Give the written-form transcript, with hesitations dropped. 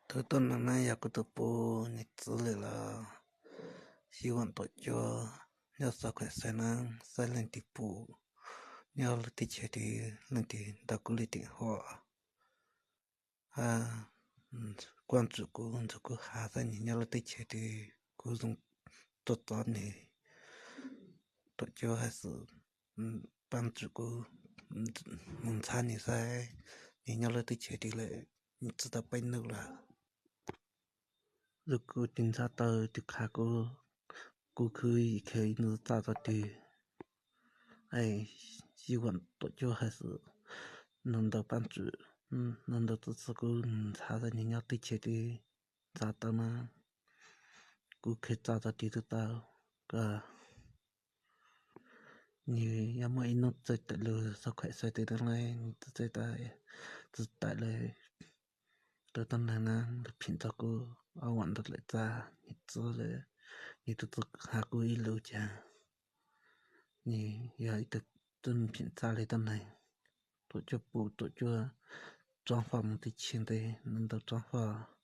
thứ tuần năm nay có tập bộ nhật tử là希望大家要少快些能少人的步，要的确的人的打鼓励电话啊，关注过这个孩子你要的确的各种做到呢，大家还是帮助过农产的噻，你要的确的嘞，你知道背后了。如果警察到就看过可以能找到的，哎，希望大家还是能够帮助，能够支持个查到人家对切的找到呢，过可以找到的得到，个你要么一弄在带了少快些的来，你在带，只带了。得到奶奶平常个阿玩的来着，你知了，你都还过一路讲，你要一个真平常来的奶，多就不多就转化目的钱的，能到转化。